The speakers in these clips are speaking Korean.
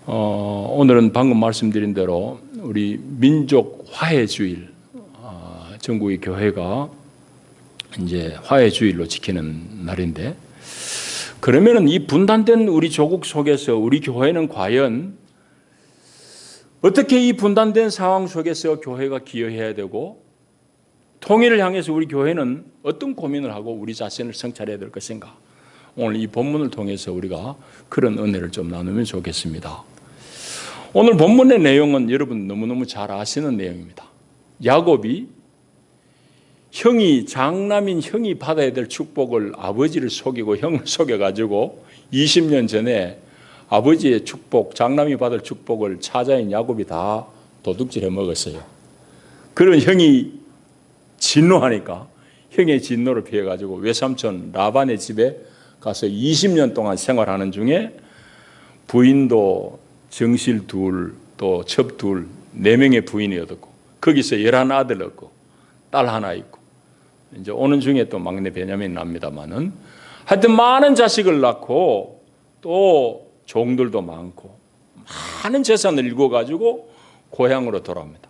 오늘은 방금 말씀드린 대로 우리 민족 화해주일, 전국의 교회가 이제 화해주일로 지키는 날인데, 그러면은 이 분단된 우리 조국 속에서 우리 교회는 과연 어떻게 이 분단된 상황 속에서 교회가 기여해야 되고, 통일을 향해서 우리 교회는 어떤 고민을 하고 우리 자신을 성찰해야 될 것인가? 오늘 이 본문을 통해서 우리가 그런 은혜를 좀 나누면 좋겠습니다. 오늘 본문의 내용은 여러분 너무너무 잘 아시는 내용입니다. 야곱이 장남인 형이 받아야 될 축복을 아버지를 속이고 형을 속여가지고 20년 전에 아버지의 축복, 장남이 받을 축복을 차자인 야곱이 다 도둑질해 먹었어요. 그런 형이 진노하니까 형의 진노를 피해가지고 외삼촌 라반의 집에 가서 20년 동안 생활하는 중에 부인도 정실 둘, 또 첩 둘, 4명의 부인이 얻었고, 거기서 11아들 얻고, 딸 하나 있고, 이제 오는 중에 또 막내 베냐민이 납니다만은, 하여튼 많은 자식을 낳고, 또 종들도 많고, 많은 재산을 일궈가지고 고향으로 돌아옵니다.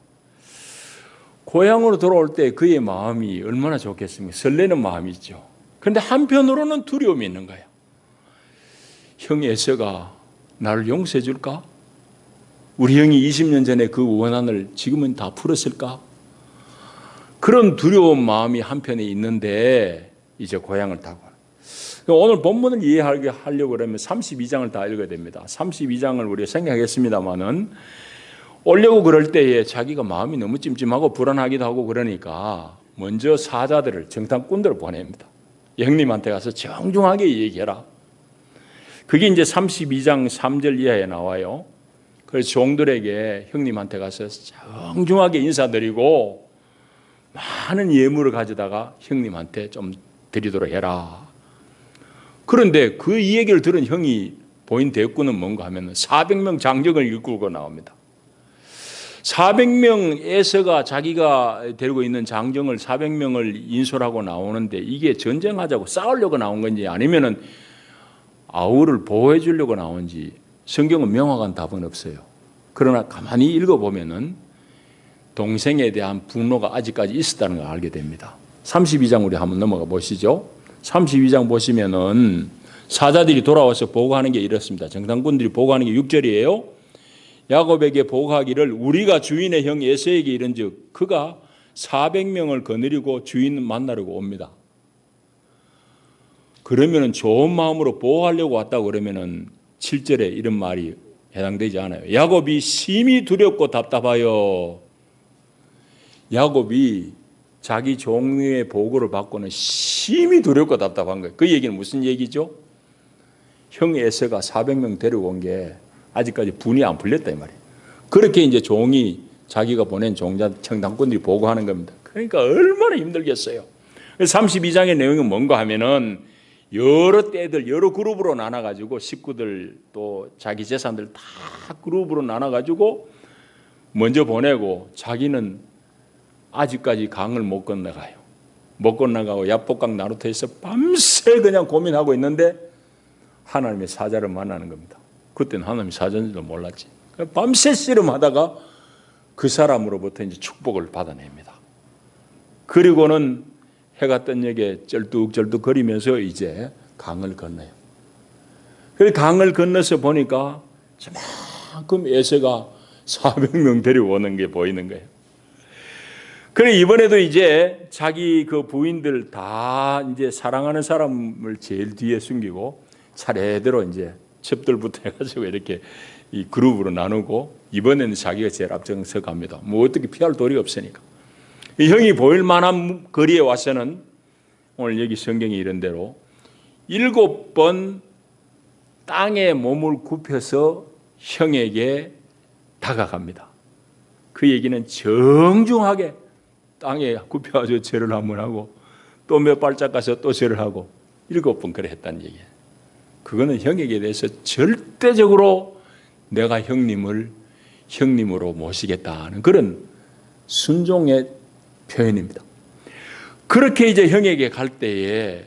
고향으로 돌아올 때 그의 마음이 얼마나 좋겠습니까? 설레는 마음이 있죠. 그런데 한편으로는 두려움이 있는 거예요. 형 에서가 나를 용서해 줄까? 우리 형이 20년 전에 그 원한을 지금은 다 풀었을까? 그런 두려운 마음이 한편에 있는데 이제 고향을 타고, 오늘 본문을 이해하려고 하면 32장을 다 읽어야 됩니다. 32장을 우리가 생각하겠습니다만은, 오려고 그럴 때에 자기가 마음이 너무 찜찜하고 불안하기도 하고 그러니까 먼저 사자들을, 정탐꾼들을 보냅니다. 형님한테 가서 정중하게 얘기해라. 그게 이제 32장 3절 이하에 나와요. 그래서 종들에게 형님한테 가서 정중하게 인사드리고 많은 예물을 가져다가 형님한테 좀 드리도록 해라. 그런데 그 이 얘기를 들은 형이 보인 대꾸는 뭔가 하면 400명 장정을 이끌고 나옵니다. 400명 에서가 자기가 데리고 있는 장정을 400명을 인솔하고 나오는데, 이게 전쟁하자고 싸우려고 나온 건지 아니면은 아우를 보호해 주려고 나온지 성경은 명확한 답은 없어요. 그러나 가만히 읽어보면은 동생에 대한 분노가 아직까지 있었다는 걸 알게 됩니다. 32장 우리 한번 넘어가 보시죠. 32장 보시면은 사자들이 돌아와서 보고하는 게 이렇습니다. 정탐꾼들이 보고하는 게 6절이에요. 야곱에게 보고하기를 우리가 주인의 형 에서에게 이른즉 그가 400명을 거느리고 주인 만나려고 옵니다. 그러면은 좋은 마음으로 보호하려고 왔다고 그러면은 7절에 이런 말이 해당되지 않아요. 야곱이 심히 두렵고 답답하여, 야곱이 자기 종의 보고를 받고는 심히 두렵고 답답한 거예요. 그 얘기는 무슨 얘기죠? 형 에서가 400명 데려온 게 아직까지 분이 안 풀렸다 이 말이에요. 그렇게 이제 종이 자기가 보낸 정탐꾼들이 보고하는 겁니다. 그러니까 얼마나 힘들겠어요. 32장의 내용이 뭔가 하면은 여러 때들 여러 그룹으로 나눠가지고 식구들 또 자기 재산들 다 그룹으로 나눠가지고 먼저 보내고, 자기는 아직까지 강을 못 건너가요. 못 건너가고 야복강 나루터에서 밤새 그냥 고민하고 있는데 하나님의 사자를 만나는 겁니다. 그때는 하나님의 사자인지도 몰랐지. 밤새 씨름하다가 그 사람으로부터 이제 축복을 받아냅니다. 그리고는 해가 뜬 역에 쩔뚝쩔뚝 거리면서 이제 강을 건너요. 그 강을 건너서 보니까 저만큼 에서가 400명 데려오는 게 보이는 거예요. 그래 이번에도 이제 자기 그 부인들 다 이제 사랑하는 사람을 제일 뒤에 숨기고 차례대로 이제 첩들부터 해가지고 이렇게 이 그룹으로 나누고, 이번에는 자기가 제일 앞장서 갑니다. 뭐 어떻게 피할 도리가 없으니까. 이 형이 보일 만한 거리에 와서는 오늘 여기 성경이 이런 대로 7번 땅에 몸을 굽혀서 형에게 다가갑니다. 그 얘기는 정중하게 땅에 굽혀가지고 절을 한번 하고 또 몇 발짝 가서 또 절을 하고 7번 그래 했다는 얘기예요. 그거는 형에게 대해서 절대적으로 내가 형님을 형님으로 모시겠다는 그런 순종의 표현입니다. 그렇게 이제 형에게 갈 때에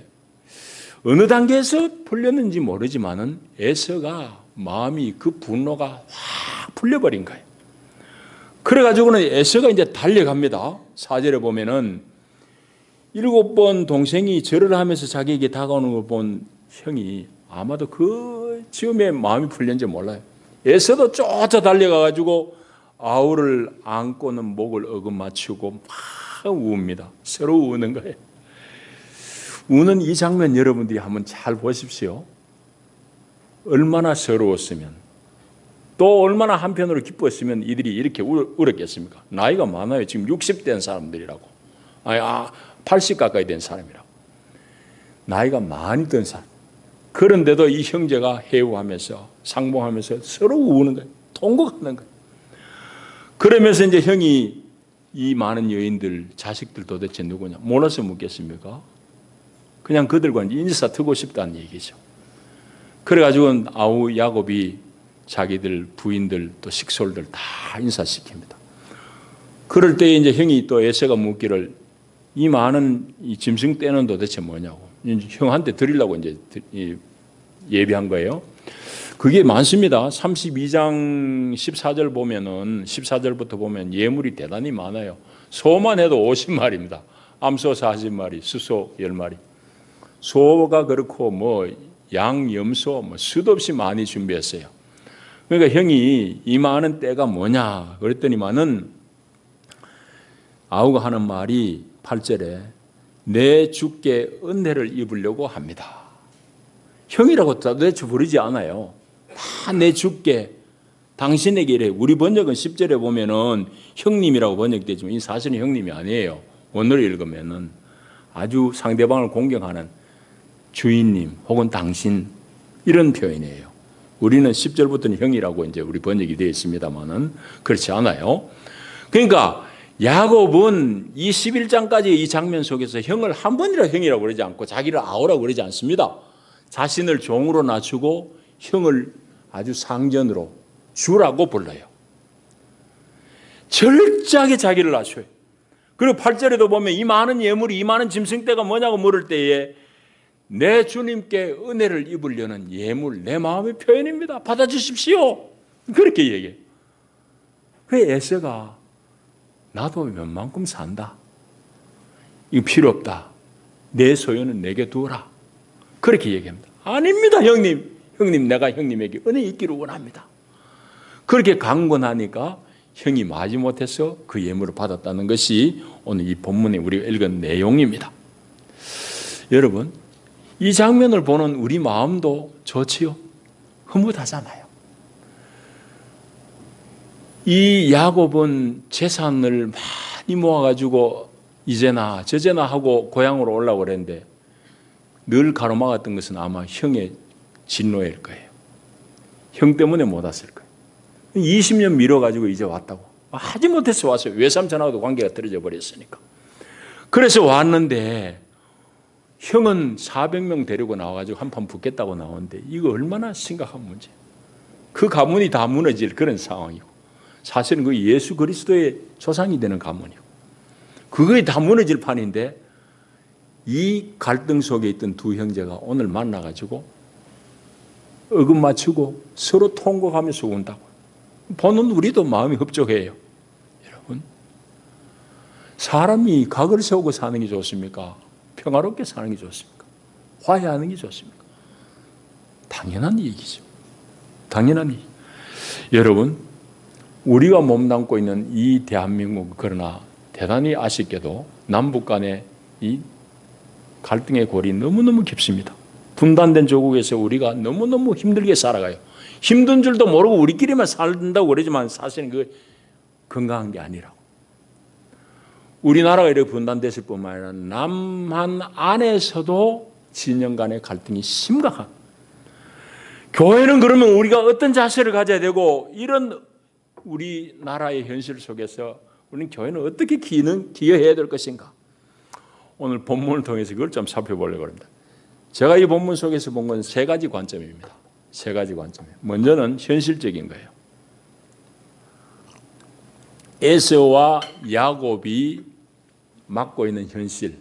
어느 단계에서 풀렸는지 모르지만은 에서가 마음이 그 분노가 확 풀려버린 거예요. 그래가지고는 에서가 이제 달려갑니다. 4절에 보면은 7번 동생이 절을 하면서 자기에게 다가오는 걸 본 형이 아마도 그 즈음에 마음이 풀렸는지 몰라요. 에서도 쫓아 달려가가지고 아우를 안고는 목을 어긋맞추고 막 우웁니다. 서로 우는 거예요. 우는 이 장면 여러분들이 한번 잘 보십시오. 얼마나 서러웠으면, 또 얼마나 한편으로 기뻤으면 이들이 이렇게 울었겠습니까? 나이가 많아요. 지금 60 된 사람들이라고. 80 가까이 된 사람이라고. 나이가 많이 든 사람. 그런데도 이 형제가 해우하면서 상봉하면서 서로 우는 거예요. 통곡하는 거예요. 그러면서 이제 형이 이 많은 여인들, 자식들 도대체 누구냐? 몰라서 묻겠습니까? 그냥 그들과 인사 트고 싶다는 얘기죠. 그래가지고 아우 야곱이 자기들 부인들 또 식솔들 다 인사시킵니다. 그럴 때 이제 형이 또 에서가 묻기를 이 많은 이 짐승 떼는 도대체 뭐냐고 형한테 드리려고 이제 예비한 거예요. 그게 많습니다. 32장 14절 보면은 14절부터 보면 예물이 대단히 많아요. 소만 해도 50마리입니다. 암소 40마리, 수소 10마리. 소가 그렇고 뭐 양, 염소 뭐 수도 없이 많이 준비했어요. 그러니까 형이 이 많은 때가 뭐냐 그랬더니만은 아우가 하는 말이 8절에 내 주께 은혜를 입으려고 합니다. 형이라고 도대체 부르지 않아요. 다 내 주께 당신에게 이래. 우리 번역은 10절에 보면은 형님이라고 번역되지만 이 사실은 형님이 아니에요. 원어를 읽으면은 아주 상대방을 공경하는 주인님 혹은 당신 이런 표현이에요. 우리는 10절부터는 형이라고 이제 우리 번역이 되어 있습니다만은 그렇지 않아요. 그러니까 야곱은 이 11장까지 이 장면 속에서 형을 한 번이라 형이라고 그러지 않고 자기를 아우라고 그러지 않습니다. 자신을 종으로 낮추고 형을 아주 상전으로 주라고 불러요. 철저하게 자기를 낮춰요. 그리고 8절에도 보면 이 많은 예물이 이 많은 짐승떼가 뭐냐고 물을 때에 내 주님께 은혜를 입으려는 예물 내 마음의 표현입니다. 받아주십시오. 그렇게 얘기해요. 그 에서가 나도 웬만큼 산다. 이거 필요 없다. 내 소유는 내게 두어라. 그렇게 얘기합니다. 아닙니다, 형님. 형님, 내가 형님에게 은혜 있기를 원합니다. 그렇게 강권하니까 형이 마지못해서 그 예물을 받았다는 것이 오늘 이 본문에 우리가 읽은 내용입니다. 여러분, 이 장면을 보는 우리 마음도 좋지요? 흐뭇하잖아요. 이 야곱은 재산을 많이 모아가지고 이제나 저제나 하고 고향으로 올라오고 그랬는데 늘 가로막았던 것은 아마 형의 진노일 거예요. 형 때문에 못 왔을 거예요. 20년 미뤄가지고 이제 왔다고. 하지 못해서 왔어요. 외삼촌하고도 관계가 떨어져 버렸으니까. 그래서 왔는데 형은 400명 데리고 나와가지고 한판 붙겠다고 나오는데 이거 얼마나 심각한 문제. 그 가문이 다 무너질 그런 상황이고 사실은 그 예수 그리스도의 조상이 되는 가문이고 그거에 다 무너질 판인데 이 갈등 속에 있던 두 형제가 오늘 만나가지고 어긋 맞추고 서로 통곡하면서 운다고. 보는 우리도 마음이 흡족해요. 여러분, 사람이 각을 세우고 사는 게 좋습니까? 평화롭게 사는 게 좋습니까? 화해하는 게 좋습니까? 당연한 얘기죠. 당연한 얘기. 여러분, 우리가 몸담고 있는 이 대한민국, 그러나 대단히 아쉽게도 남북 간의 이 갈등의 골이 너무너무 깊습니다. 분단된 조국에서 우리가 너무너무 힘들게 살아가요. 힘든 줄도 모르고 우리끼리만 살다고 그러지만 사실은 그 건강한 게 아니라고. 우리나라가 이렇게 분단됐을 뿐만 아니라 남한 안에서도 진영 간의 갈등이 심각한. 교회는 그러면 우리가 어떤 자세를 가져야 되고 이런 우리나라의 현실 속에서 우리는 교회는 어떻게 기여해야 될 것인가? 오늘 본문을 통해서 그걸 좀 살펴보려고 합니다. 제가 이 본문 속에서 본 건 세 가지 관점입니다. 세 가지 관점. 먼저는 현실적인 거예요. 에서와 야곱이 맡고 있는 현실.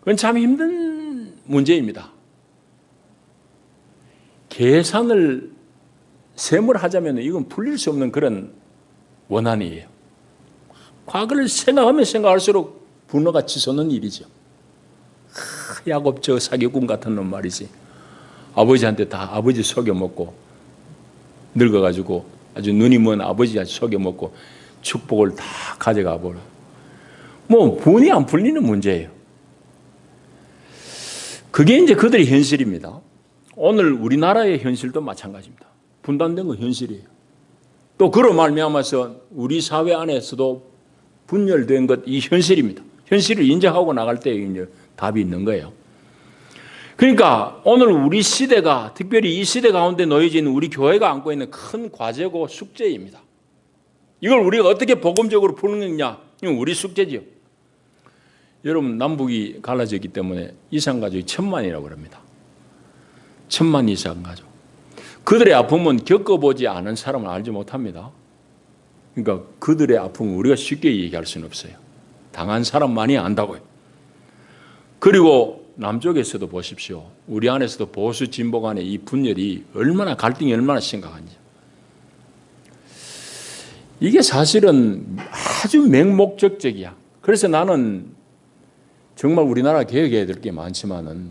그건 참 힘든 문제입니다. 계산을 셈을 하자면 이건 풀릴 수 없는 그런 원한이에요. 과거를 생각하면 생각할수록 분노가 치솟는 일이죠. 야곱 저 사기꾼 같은 놈 말이지. 아버지한테 다 아버지 속여먹고 늙어가지고 아주 눈이 먼 아버지한테 속여먹고 축복을 다 가져가 버려. 뭐 분이 안 풀리는 문제예요. 그게 이제 그들의 현실입니다. 오늘 우리나라의 현실도 마찬가지입니다. 분단된 거 현실이에요. 또 그로 말미암아서 우리 사회 안에서도 분열된 것 이 현실입니다. 현실을 인정하고 나갈 때 이제 답이 있는 거예요. 그러니까 오늘 우리 시대가 특별히 이 시대 가운데 놓여진 우리 교회가 안고 있는 큰 과제고 숙제입니다. 이걸 우리가 어떻게 복음적으로 푸는 거냐? 이건 우리 숙제지요. 여러분 남북이 갈라졌기 때문에 이산가족이 1000만이라고 합니다. 1000만 이산가족. 그들의 아픔은 겪어보지 않은 사람은 알지 못합니다. 그러니까 그들의 아픔을 우리가 쉽게 얘기할 수는 없어요. 당한 사람만이 안다고요. 그리고 남쪽에서도 보십시오. 우리 안에서도 보수 진보 간의 이 분열이 얼마나 갈등이 얼마나 심각한지. 이게 사실은 아주 맹목적적이야. 그래서 나는 정말 우리나라 개혁해야 될 게 많지만은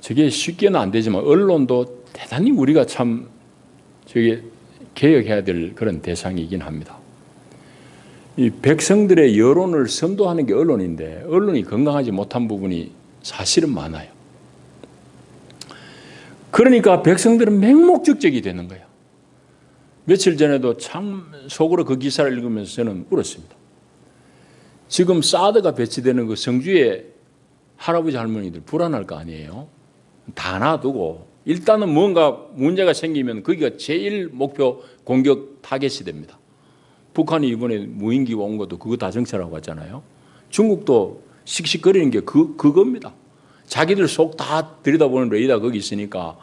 저게 쉽게는 안 되지만 언론도 대단히 우리가 참 저게 개혁해야 될 그런 대상이긴 합니다. 이 백성들의 여론을 선도하는 게 언론인데 언론이 건강하지 못한 부분이 사실은 많아요. 그러니까 백성들은 맹목적적이 되는 거예요. 며칠 전에도 참 속으로 그 기사를 읽으면서 저는 울었습니다. 지금 사드가 배치되는 그 성주에 할아버지 할머니들 불안할 거 아니에요. 다 놔두고 일단은 뭔가 문제가 생기면 거기가 제일 목표 공격 타겟이 됩니다. 북한이 이번에 무인기가 온 것도 그거 다 정찰하고 왔잖아요. 중국도 씩씩거리는 게 그겁니다. 자기들 속 다 들여다보는 레이더 거기 있으니까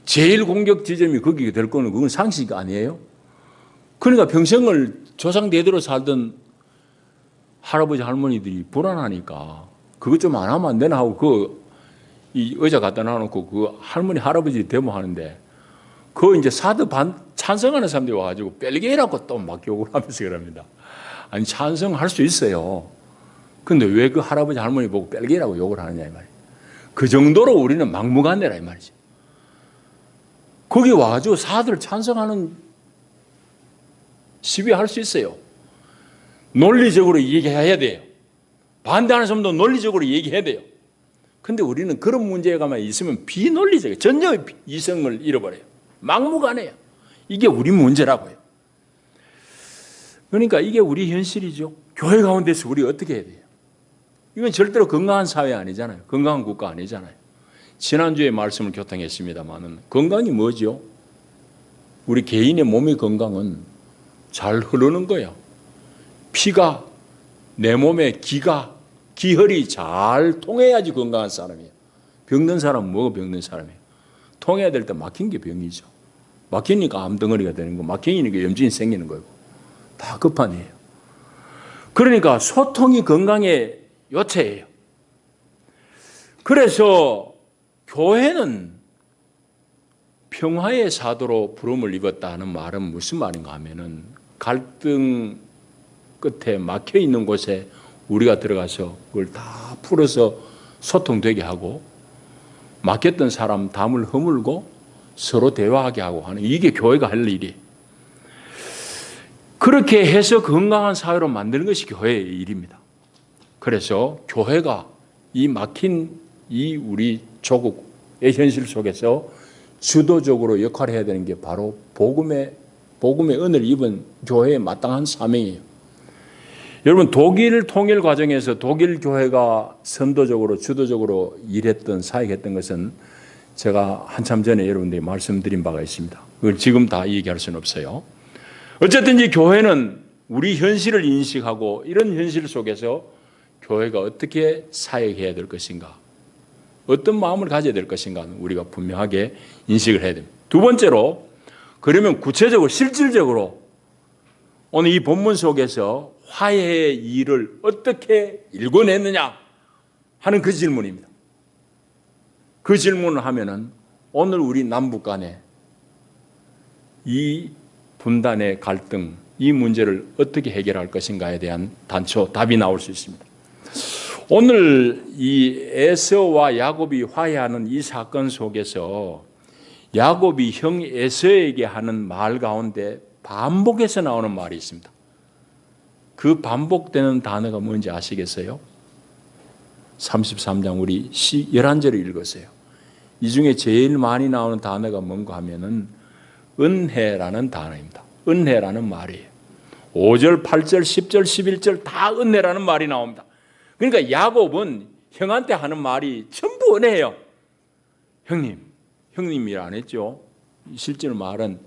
제일 공격 지점이 거기가 될 거는 그건 상식 아니에요. 그러니까 평생을 조상대대로 살던 할아버지 할머니들이 불안하니까 그것 좀 안 하면 안 되나 하고 이 의자 갖다 놔놓고 그 할머니 할아버지 데모하는데 그 이제 사드 찬성하는 사람들이 와가지고 뺄게라고 또 막 욕을 하면서 그럽니다. 아니 찬성할 수 있어요. 근데 왜 그 할아버지 할머니 보고 뺄게라고 욕을 하느냐 이 말이에요. 그 정도로 우리는 막무가내라 이 말이지. 거기 와가지고 사드를 찬성하는 시위할 수 있어요. 논리적으로 얘기해야 돼요. 반대하는 사람도 논리적으로 얘기해야 돼요. 근데 우리는 그런 문제가만 있으면 비논리적이에요. 전혀 이성을 잃어버려요. 막무가내요. 이게 우리 문제라고요. 그러니까 이게 우리 현실이죠. 교회 가운데서 우리 어떻게 해야 돼요? 이건 절대로 건강한 사회 아니잖아요. 건강한 국가 아니잖아요. 지난주에 말씀을 교통했습니다만 건강이 뭐죠? 우리 개인의 몸의 건강은 잘 흐르는 거예요. 피가 내 몸에 기혈이 잘 통해야지 건강한 사람이에요. 병든 사람은 뭐가 병든 사람이에요? 통해야 될 때 막힌 게 병이죠. 막히니까 암덩어리가 되는 거, 막히니까 염증이 생기는 거고 다 급한이에요. 그러니까 소통이 건강의 요체예요. 그래서 교회는 평화의 사도로 부름을 입었다 하는 말은 무슨 말인가 하면은 갈등 끝에 막혀 있는 곳에 우리가 들어가서 그걸 다 풀어서 소통되게 하고 막혔던 사람 담을 허물고 서로 대화하게 하고 하는 이게 교회가 할 일이에요. 그렇게 해서 건강한 사회로 만드는 것이 교회의 일입니다. 그래서 교회가 이 막힌 이 우리 조국의 현실 속에서 주도적으로 역할을 해야 되는 게 바로 복음의 은혜를 입은 교회의 마땅한 사명이에요. 여러분 독일 통일 과정에서 독일 교회가 선도적으로 주도적으로 일했던 사역했던 것은 제가 한참 전에 여러분들이 말씀드린 바가 있습니다. 그걸 지금 다 얘기할 수는 없어요. 어쨌든 이 교회는 우리 현실을 인식하고 이런 현실 속에서 교회가 어떻게 사역해야 될 것인가, 어떤 마음을 가져야 될 것인가는 우리가 분명하게 인식을 해야 됩니다. 두 번째로 그러면 구체적으로 실질적으로 오늘 이 본문 속에서 화해의 일을 어떻게 일궈냈느냐 하는 그 질문입니다. 그 질문을 하면은 오늘 우리 남북 간에 이 분단의 갈등, 이 문제를 어떻게 해결할 것인가에 대한 답이 나올 수 있습니다. 오늘 이 에서와 야곱이 화해하는 이 사건 속에서 야곱이 형 에서에게 하는 말 가운데 반복해서 나오는 말이 있습니다. 그 반복되는 단어가 뭔지 아시겠어요? 33장 우리 11절을 읽었어요. 이 중에 제일 많이 나오는 단어가 뭔가 하면은 은혜라는 단어입니다. 은혜라는 말이에요. 5절, 8절, 10절, 11절 다 은혜라는 말이 나옵니다. 그러니까 야곱은 형한테 하는 말이 전부 은혜예요. 형님이라 안 했죠. 실제로 말은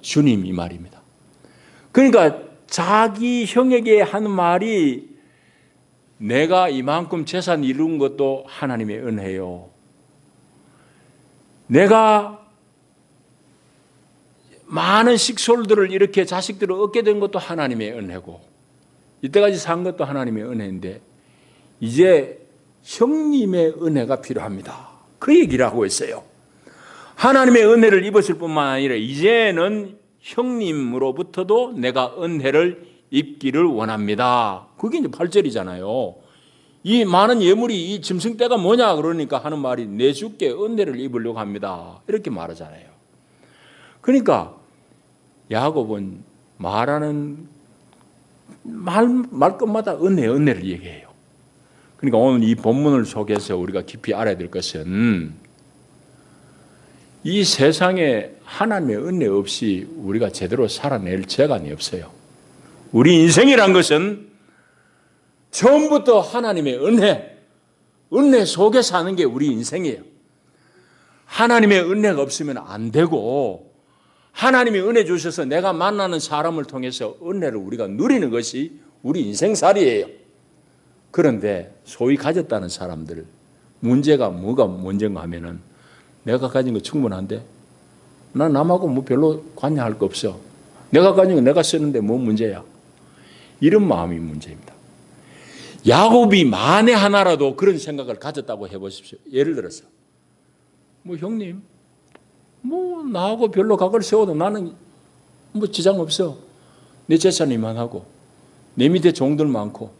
주님 이 말입니다. 그러니까 자기 형에게 하는 말이 내가 이만큼 재산 이룬 것도 하나님의 은혜요. 내가 많은 식솔들을 이렇게 자식들을 얻게 된 것도 하나님의 은혜고 이때까지 산 것도 하나님의 은혜인데 이제 형님의 은혜가 필요합니다. 그 얘기를 하고 있어요. 하나님의 은혜를 입었을 뿐만 아니라 이제는 형님으로부터도 내가 은혜를 입기를 원합니다. 그게 이제 8절이잖아요. 이 많은 예물이 이 짐승떼가 뭐냐 그러니까 하는 말이 내 주께 은혜를 입으려고 합니다. 이렇게 말하잖아요. 그러니까 야곱은 말하는 말끝마다 은혜를 얘기해요. 그러니까 오늘 이 본문을 속에서 우리가 깊이 알아야 될 것은 이 세상에 하나님의 은혜 없이 우리가 제대로 살아낼 재간이 없어요. 우리 인생이란 것은 처음부터 하나님의 은혜 속에 사는 게 우리 인생이에요. 하나님의 은혜가 없으면 안 되고 하나님이 은혜 주셔서 내가 만나는 사람을 통해서 은혜를 우리가 누리는 것이 우리 인생살이에요. 그런데 소위 가졌다는 사람들 문제가 뭐가 문제인가 하면은 내가 가진 거 충분한데 나 남하고 뭐 별로 관여할 거 없어. 내가 가진 거 내가 쓰는데 뭐 문제야. 이런 마음이 문제입니다. 야곱이 만에 하나라도 그런 생각을 가졌다고 해보십시오. 예를 들어서 뭐 형님 뭐 나하고 별로 각을 세워도 나는 뭐 지장 없어. 내 재산 이만하고 내 밑에 종들 많고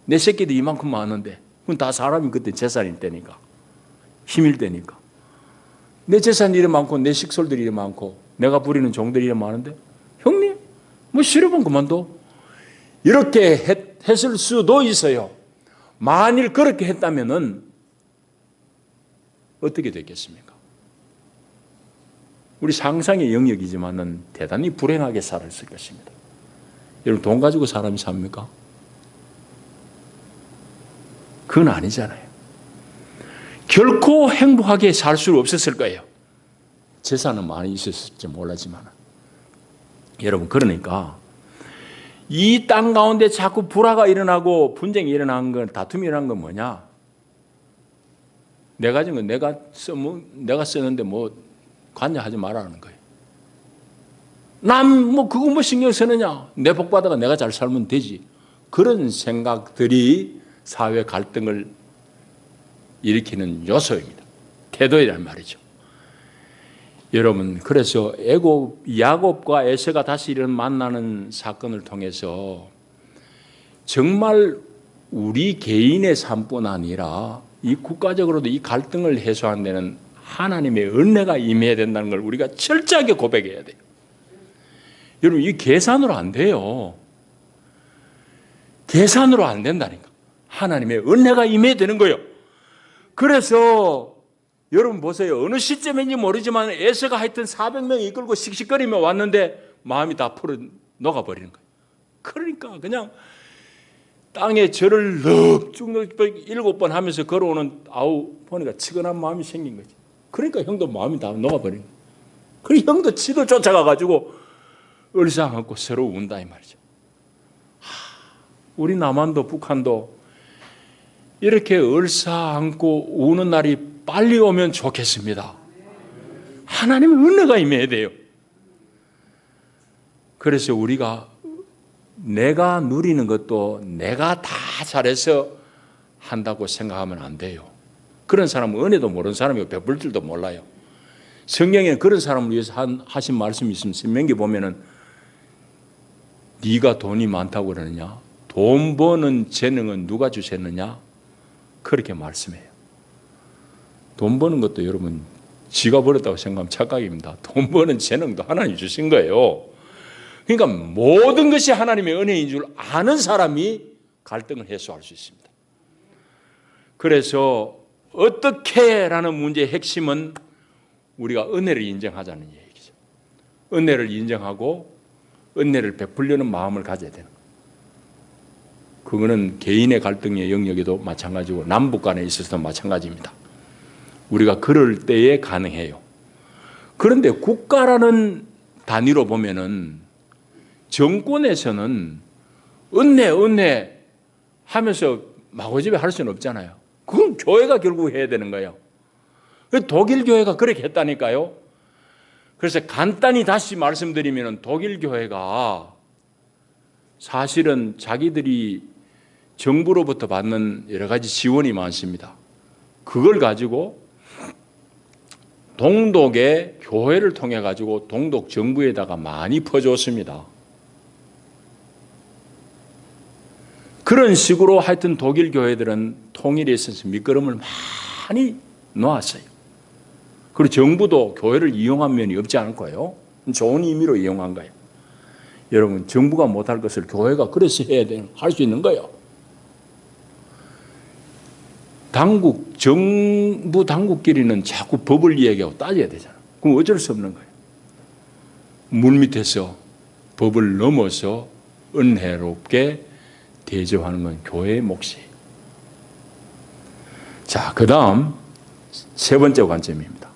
내 새끼들 이만큼 많은데 그건 다 사람이 그때 재산일 때니까 힘일 때니까 내 재산 이래 많고 내 식솔들이 이래 많고 내가 부리는 종들이 이래 많은데 형님 뭐 싫으면 그만둬. 이렇게 했을 수도 있어요. 만일 그렇게 했다면은 어떻게 됐겠습니까? 우리 상상의 영역이지만은 대단히 불행하게 살았을 것입니다. 여러분 돈 가지고 사람이 삽니까? 그건 아니잖아요. 결코 행복하게 살 수 없었을 거예요. 재산은 많이 있었을지 몰라지만 여러분 그러니까 이 땅 가운데 자꾸 불화가 일어나고 분쟁이 일어나는 건 다툼이 일어나는 건 뭐냐? 내가 가진 건 내가 쓰는데 뭐 관여하지 말라는 거예요. 남 뭐 그거 뭐 신경 쓰느냐? 내 복 받아가 내가 잘 살면 되지. 그런 생각들이 사회 갈등을 일으키는 요소입니다. 태도이란 말이죠. 여러분 그래서 야곱과 에서가 다시 이런 만나는 사건을 통해서 정말 우리 개인의 삶뿐 아니라 이 국가적으로도 이 갈등을 해소하는 데는 하나님의 은혜가 임해야 된다는 걸 우리가 철저하게 고백해야 돼요. 여러분 이 계산으로 안 돼요. 계산으로 안 된다니까. 하나님의 은혜가 임해야 되는 거예요. 그래서 여러분 보세요. 어느 시점인지 모르지만 에서가 하여튼 400명 이끌고 씩씩거리며 왔는데 마음이 다 풀어 녹아버리는 거예요. 그러니까 그냥 땅에 절을 넉쭉 7번 하면서 걸어오는 보니까 치근한 마음이 생긴 거지. 그러니까 형도 마음이 다 녹아버린 거예요. 그리고 형도 지도 쫓아가가지고 얼싸안고 서로 운다 이 말이죠. 우리 남한도 북한도 이렇게 얼싸안고 우는 날이 빨리 오면 좋겠습니다. 하나님의 은혜가 임해야 돼요. 그래서 우리가 내가 누리는 것도 내가 다 잘해서 한다고 생각하면 안 돼요. 그런 사람은 은혜도 모르는 사람이고 베풀 줄도 몰라요. 성경에 그런 사람을 위해서 하신 말씀이 있습니다. 신명기 보면은 네가 돈이 많다고 그러느냐? 돈 버는 재능은 누가 주셨느냐? 그렇게 말씀해요. 돈 버는 것도 여러분 지가 벌었다고 생각하면 착각입니다. 돈 버는 재능도 하나님 주신 거예요. 그러니까 모든 것이 하나님의 은혜인 줄 아는 사람이 갈등을 해소할 수 있습니다. 그래서 어떻게라는 문제의 핵심은 우리가 은혜를 인정하자는 얘기죠. 은혜를 인정하고 은혜를 베풀려는 마음을 가져야 되는 거예요. 그거는 개인의 갈등의 영역에도 마찬가지고 남북 간에 있어서도 마찬가지입니다. 우리가 그럴 때에 가능해요. 그런데 국가라는 단위로 보면은 정권에서는 은혜 하면서 마구잡이 할 수는 없잖아요. 그건 교회가 결국 해야 되는 거예요. 독일 교회가 그렇게 했다니까요. 그래서 간단히 다시 말씀드리면 독일 교회가 사실은 자기들이 정부로부터 받는 여러 가지 지원이 많습니다. 그걸 가지고 동독의 교회를 통해 가지고 동독 정부에다가 많이 퍼줬습니다. 그런 식으로 하여튼 독일 교회들은 통일에 있어서 밑거름을 많이 놓았어요. 그리고 정부도 교회를 이용한 면이 없지 않을 거예요. 좋은 의미로 이용한 거예요. 여러분, 정부가 못할 것을 교회가 그래서 할 수 있는 거예요. 정부 당국끼리는 자꾸 법을 이야기하고 따져야 되잖아요. 그럼 어쩔 수 없는 거예요. 물밑에서 법을 넘어서 은혜롭게 대접하는 건 교회의 몫이에요. 자, 그 다음 세 번째 관점입니다.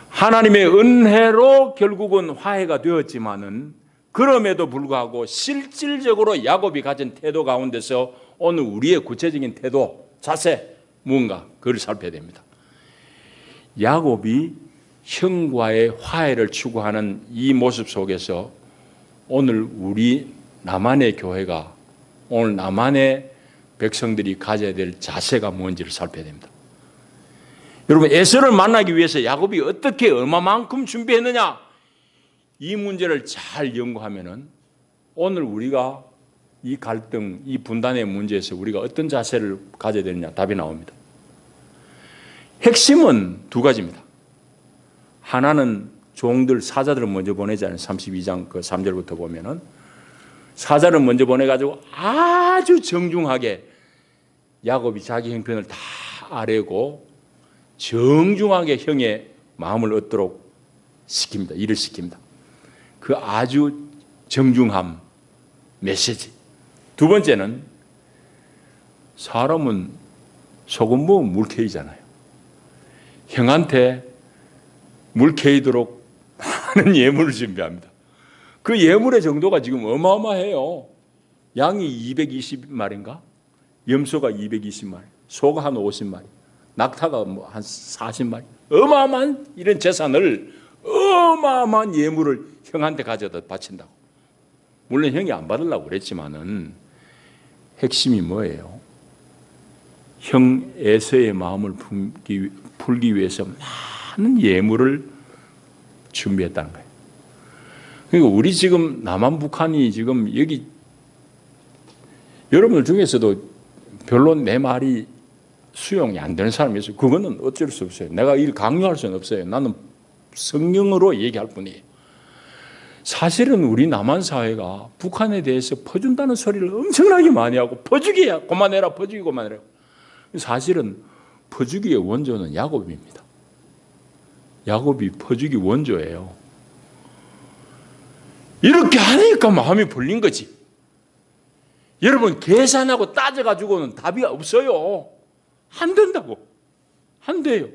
하나님의 은혜로 결국은 화해가 되었지만은 그럼에도 불구하고 실질적으로 야곱이 가진 태도 가운데서 오늘 우리의 구체적인 태도, 자세, 무언가 그걸 살펴야 됩니다. 야곱이 형과의 화해를 추구하는 이 모습 속에서 오늘 우리 남한의 교회가, 오늘 남한의 백성들이 가져야 될 자세가 뭔지를 살펴야 됩니다. 여러분, 에서를 만나기 위해서 야곱이 어떻게 얼마만큼 준비했느냐, 이 문제를 잘 연구하면은 오늘 우리가 이 갈등, 이 분단의 문제에서 우리가 어떤 자세를 가져야 되느냐 답이 나옵니다. 핵심은 두 가지입니다. 하나는 종들, 사자들을 먼저 보내잖아요. 32장 그 3절부터 보면은 사자를 먼저 보내가지고 아주 정중하게 야곱이 자기 형편을 다 아뢰고 정중하게 형의 마음을 얻도록 시킵니다. 일을 시킵니다. 그 아주 정중함 메시지. 두 번째는 사람은 소금 부은 물 캐이잖아요. 형한테 물 캐이도록 많은 예물을 준비합니다. 그 예물의 정도가 지금 어마어마해요. 양이 220마리인가? 염소가 220마리, 소가 한 50마리, 낙타가 뭐 한 40마리. 어마어마한 이런 재산을, 어마어마한 예물을 형한테 가져다 바친다고. 물론 형이 안 받으려고 그랬지만은 핵심이 뭐예요? 형 에서의 마음을 풀기 위해서 많은 예물을 준비했다는 거예요. 그러니까 우리 지금 남한 북한이 지금 여기 여러분들 중에서도 별로 내 말이 수용이 안 되는 사람이 있어요. 그거는 어쩔 수 없어요. 내가 이를 강요할 수는 없어요. 나는 성경으로 얘기할 뿐이에요. 사실은 우리 남한 사회가 북한에 대해서 퍼준다는 소리를 엄청나게 많이 하고, 퍼주기야 그만해라, 퍼주기 그만해라. 사실은 퍼주기의 원조는 야곱입니다. 야곱이 퍼주기 원조예요. 이렇게 하니까 마음이 풀린 거지. 여러분, 계산하고 따져가지고는 답이 없어요. 안 된다고. 안 돼요.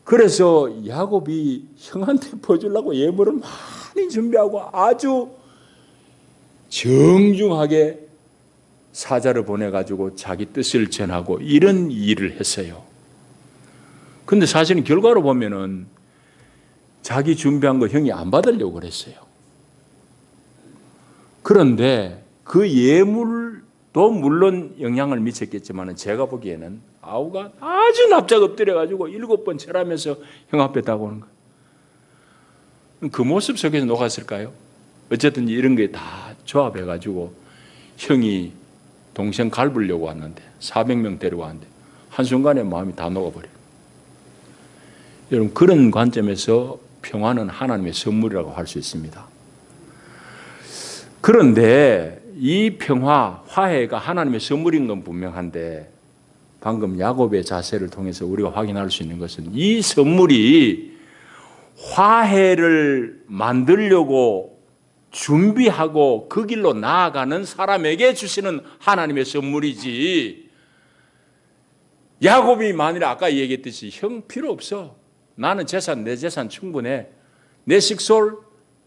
그래서 야곱이 형한테 퍼주려고 예물을 많이 준비하고 아주 정중하게 사자를 보내가지고 자기 뜻을 전하고 이런 일을 했어요. 근데 사실은 결과로 보면은 자기 준비한 거 형이 안 받으려고 그랬어요. 그런데 그 예물도 물론 영향을 미쳤겠지만 제가 보기에는 아우가 아주 납작 엎드려가지고 7번 절하면서 형 앞에 다가오는 거예요. 그 모습 속에서 녹았을까요? 어쨌든 이런 게 다 조합해가지고 형이 동생 갈부려고 왔는데 400명 데리고 왔는데 한순간에 마음이 다 녹아버려요. 여러분, 그런 관점에서 평화는 하나님의 선물이라고 할 수 있습니다. 그런데 이 평화, 화해가 하나님의 선물인 건 분명한데 방금 야곱의 자세를 통해서 우리가 확인할 수 있는 것은 이 선물이 화해를 만들려고 준비하고 그 길로 나아가는 사람에게 주시는 하나님의 선물이지, 야곱이 만일에 아까 얘기했듯이 형 필요 없어, 나는 재산, 내 재산 충분해, 내 식솔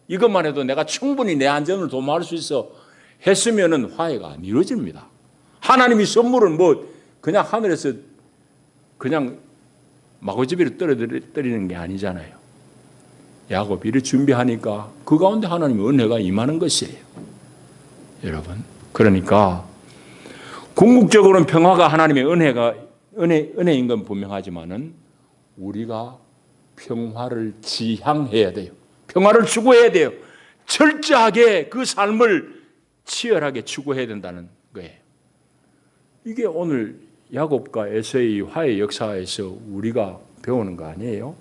이것만 해도 내가 충분히 내 안전을 도모할 수 있어 했으면은 화해가 안 이루어집니다. 하나님이 선물은 뭐 그냥 하늘에서 그냥 마구잡이로 떨어뜨리는 게 아니잖아요. 야곱이 이를 준비하니까 그 가운데 하나님의 은혜가 임하는 것이에요. 여러분, 그러니까 궁극적으로는 평화가 하나님의 은혜인 건 분명하지만은 우리가 평화를 지향해야 돼요. 평화를 추구해야 돼요. 철저하게 그 삶을 치열하게 추구해야 된다는 거예요. 이게 오늘 야곱과 에서의 화해 역사에서 우리가 배우는 거 아니에요?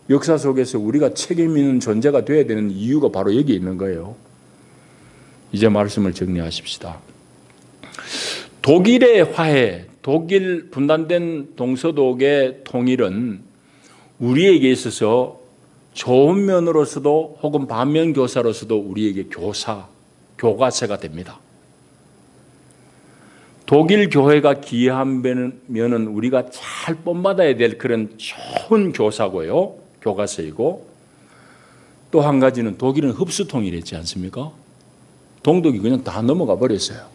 역사 속에서 우리가 책임 있는 존재가 되어야 되는 이유가 바로 여기 있는 거예요. 이제 말씀을 정리하십시다. 독일의 화해, 독일 분단된 동서독의 통일은 우리에게 있어서 좋은 면으로서도 혹은 반면 교사로서도 우리에게 교과서가 됩니다. 독일 교회가 기여하면은 우리가 잘 본받아야 될 그런 좋은 교과서이고, 또 한 가지는 독일은 흡수 통일했지 않습니까? 동독이 그냥 다 넘어가 버렸어요.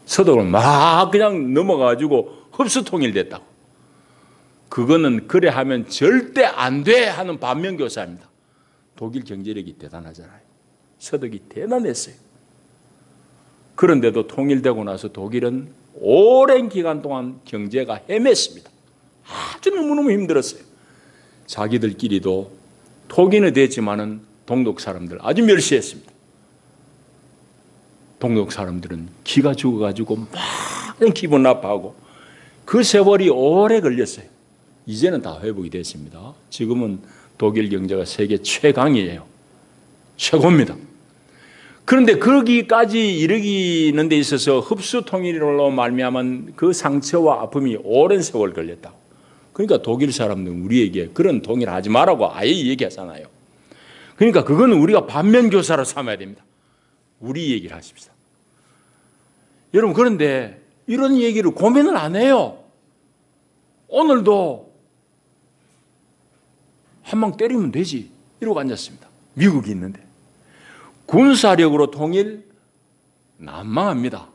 서독은 막 그냥 넘어가가지고 흡수 통일됐다고. 그거는 그래 하면 절대 안 돼 하는 반면 교사입니다. 독일 경제력이 대단하잖아요. 서독이 대단했어요. 그런데도 통일되고 나서 독일은 오랜 기간 동안 경제가 헤맸습니다. 아주 너무너무 힘들었어요. 자기들끼리도 독일은 됐지만은 동독 사람들 아주 멸시했습니다. 동독 사람들은 기가 죽어가지고 막 기분 나빠하고, 그 세월이 오래 걸렸어요. 이제는 다 회복이 됐습니다. 지금은 독일 경제가 세계 최강이에요. 최고입니다. 그런데 거기까지 이르기는 데 있어서 흡수 통일로 말미암은 그 상처와 아픔이 오랜 세월 걸렸다고. 그러니까 독일 사람들은 우리에게 그런 통일하지 말라고 아예 얘기하잖아요. 그러니까 그거는 우리가 반면 교사로 삼아야 됩니다. 우리 얘기를 하십시다. 여러분, 그런데 이런 얘기를 고민을 안 해요. 오늘도 한 방 때리면 되지 이러고 앉았습니다. 미국이 있는데. 군사력으로 통일 난망합니다.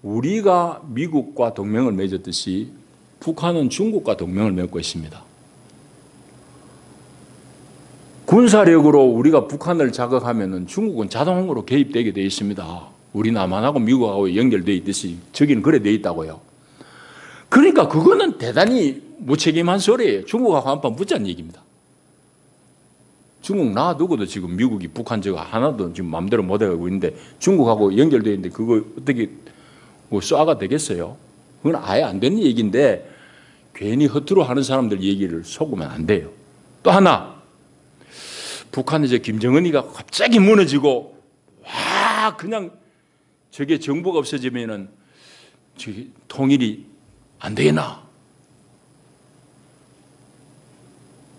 우리가 미국과 동맹을 맺었듯이 북한은 중국과 동맹을 맺고 있습니다. 군사력으로 우리가 북한을 자극하면 중국은 자동으로 개입되게 되어 있습니다. 우리 남한하고 미국하고 연결되어 있듯이 저기는 그래 되어 있다고요. 그러니까 그거는 대단히 무책임한 소리예요. 중국하고 한판 붙자는 얘기입니다. 중국 놔두고도 지금 미국이 북한 저거 하나도 지금 마음대로 못 해가고 있는데 중국하고 연결되어 있는데 그거 어떻게 뭐 쏴가 되겠어요? 그건 아예 안 되는 얘기인데 괜히 허투루 하는 사람들 얘기를 속으면 안 돼요. 또 하나, 북한의 저 김정은이가 갑자기 무너지고 와 그냥 저게 정부가 없어지면은 저기 통일이 안 되나?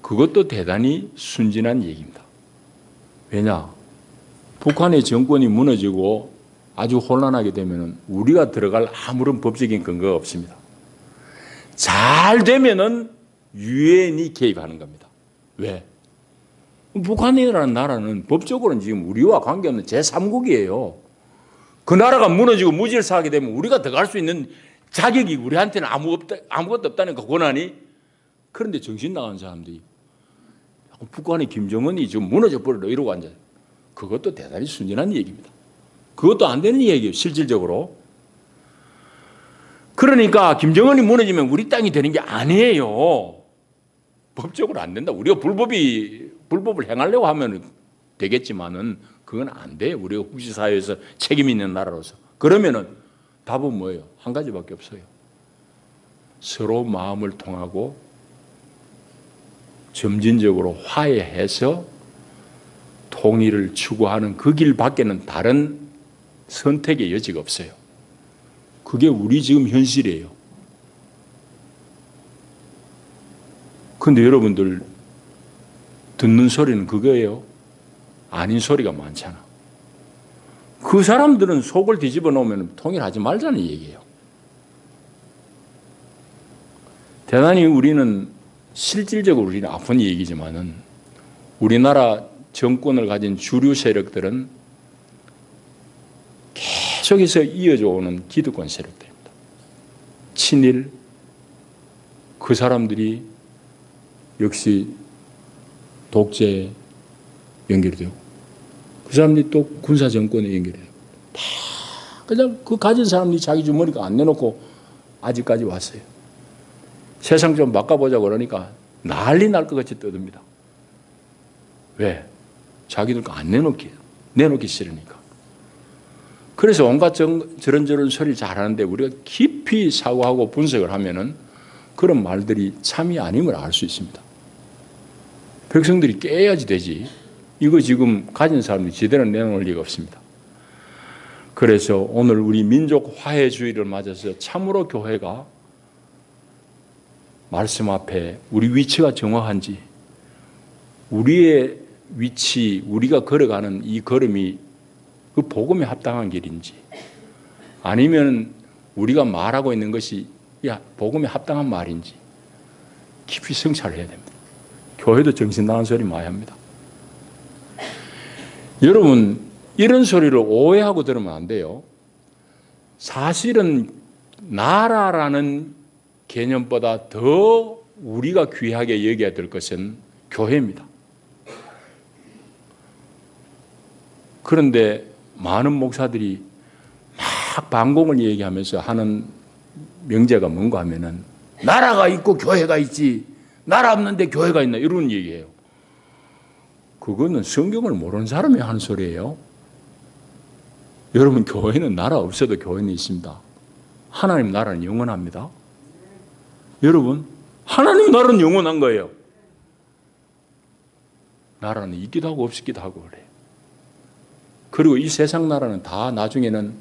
그것도 대단히 순진한 얘기입니다. 왜냐? 북한의 정권이 무너지고 아주 혼란하게 되면 우리가 들어갈 아무런 법적인 근거가 없습니다. 잘 되면은 유엔이 개입하는 겁니다. 왜? 북한이라는 나라는 법적으로는 지금 우리와 관계없는 제3국이에요. 그 나라가 무너지고 무질서하게 되면 우리가 들어갈 수 있는 자격이 우리한테는 아무것도 없다는 그 권한이. 그런데 정신 나간 사람들이 북한의 김정은이 지금 무너져 버리려 이러고 앉아요. 그것도 대단히 순진한 얘기입니다. 그것도 안 되는 얘기예요, 실질적으로. 그러니까 김정은이 무너지면 우리 땅이 되는 게 아니에요. 법적으로 안 된다. 우리가 불법을 행하려고 하면 되겠지만은 그건 안 돼요. 우리가 국제사회에서 책임 있는 나라로서. 그러면은 답은 뭐예요? 한 가지밖에 없어요. 서로 마음을 통하고 점진적으로 화해해서 통일을 추구하는 그 길밖에는 다른 선택의 여지가 없어요. 그게 우리 지금 현실이에요. 근데 여러분들 듣는 소리는 그거예요. 아닌 소리가 많잖아. 그 사람들은 속을 뒤집어 놓으면 통일하지 말자는 얘기예요. 대단히 우리는 실질적으로 우리는 아픈 얘기지만은 우리나라 정권을 가진 주류 세력들은 계속해서 이어져 오는 기득권 세력들입니다. 친일, 그 사람들이 역시 독재에 연결이 되고 그 사람들이 또 군사 정권에 연결이 되고 다 그냥 그 가진 사람들이 자기 주머니가 안 내놓고 아직까지 왔어요. 세상 좀 바꿔보자고 그러니까 난리 날 것 같이 떠듭니다. 왜? 자기들 거 안 내놓기 싫으니까. 그래서 온갖 저런저런 소리를 잘하는데 우리가 깊이 사고하고 분석을 하면은 그런 말들이 참이 아님을 알 수 있습니다. 백성들이 깨야지 되지. 이거 지금 가진 사람이 제대로 내놓을 리가 없습니다. 그래서 오늘 우리 민족 화해주의를 맞아서 참으로 교회가 말씀 앞에 우리 위치가 정확한지, 우리의 위치, 우리가 걸어가는 이 걸음이 그 복음에 합당한 길인지, 아니면 우리가 말하고 있는 것이 복음에 합당한 말인지 깊이 성찰을 해야 됩니다. 교회도 정신 나간 소리 많이 합니다. 여러분, 이런 소리를 오해하고 들으면 안 돼요. 사실은 나라라는 개념보다 더 우리가 귀하게 여겨야 될 것은 교회입니다. 그런데 많은 목사들이 막 반공을 얘기하면서 하는 명제가 뭔가 하면은 나라가 있고 교회가 있지, 나라 없는데 교회가 있나, 이런 얘기예요. 그거는 성경을 모르는 사람이 하는 소리예요. 여러분, 교회는 나라 없어도 교회는 있습니다. 하나님 나라는 영원합니다. 여러분, 하나님 나라는 영원한 거예요. 나라는 있기도 하고 없기도 하고 그래요. 그리고 이 세상 나라는 다 나중에는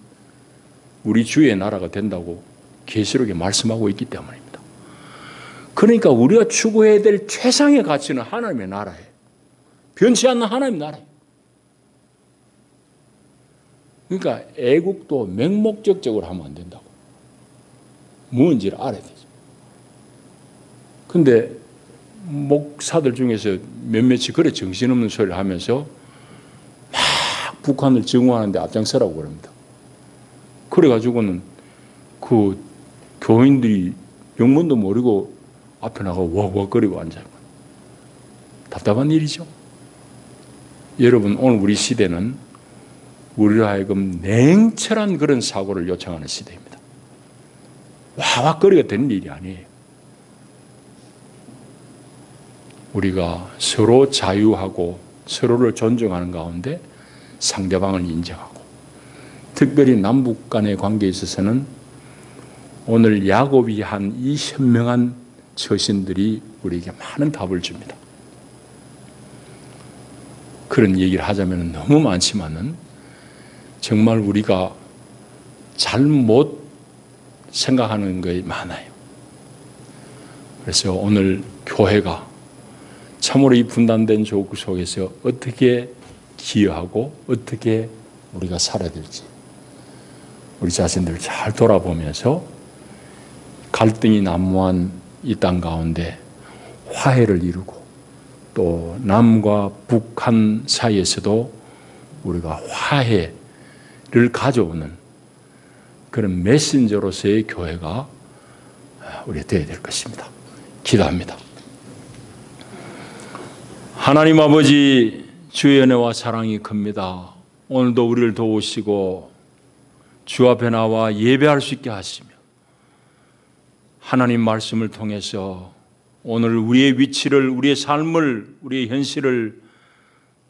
우리 주의 나라가 된다고 계시록에 말씀하고 있기 때문입니다. 그러니까 우리가 추구해야 될 최상의 가치는 하나님의 나라예요. 변치 않는 하나님 나라예요. 그러니까 애국도 맹목적적으로 하면 안 된다고. 뭔지를 알아야 되죠. 근데 목사들 중에서 몇몇이 그래 정신없는 소리를 하면서 막 북한을 증오하는데 앞장서라고 그럽니다. 그래가지고는 그 교인들이 영문도 모르고 앞에 나가 워워거리고 앉아요. 답답한 일이죠. 여러분, 오늘 우리 시대는 우리로 하여금 냉철한 그런 사고를 요청하는 시대입니다. 와와거리가 되는 일이 아니에요. 우리가 서로 자유하고 서로를 존중하는 가운데 상대방을 인정하고, 특별히 남북 간의 관계에 있어서는 오늘 야곱이 한 이 현명한 처신들이 우리에게 많은 답을 줍니다. 그런 얘기를 하자면 너무 많지만은 정말 우리가 잘못 생각하는 게 많아요. 그래서 오늘 교회가 참으로 이 분단된 조국 속에서 어떻게 기여하고 어떻게 우리가 살아야 될지 우리 자신들을 잘 돌아보면서 갈등이 난무한 이 땅 가운데 화해를 이루고 또 남과 북한 사이에서도 우리가 화해를 가져오는 그런 메신저로서의 교회가 우리가 되어야 될 것입니다. 기도합니다. 하나님 아버지, 주의 은혜와 사랑이 큽니다. 오늘도 우리를 도우시고 주 앞에 나와 예배할 수 있게 하시며 하나님 말씀을 통해서 오늘 우리의 위치를, 우리의 삶을, 우리의 현실을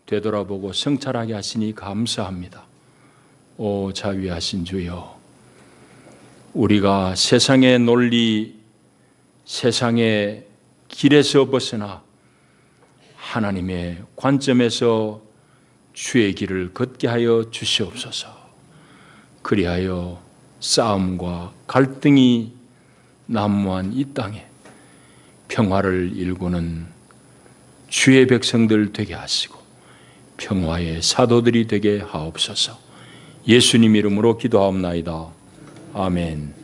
되돌아보고 성찰하게 하시니 감사합니다. 오 자비하신 주여, 우리가 세상의 논리, 세상의 길에서 벗어나 하나님의 관점에서 주의 길을 걷게 하여 주시옵소서. 그리하여 싸움과 갈등이 난무한 이 땅에 평화를 일구는 주의 백성들 되게 하시고 평화의 사도들이 되게 하옵소서. 예수님 이름으로 기도하옵나이다. 아멘.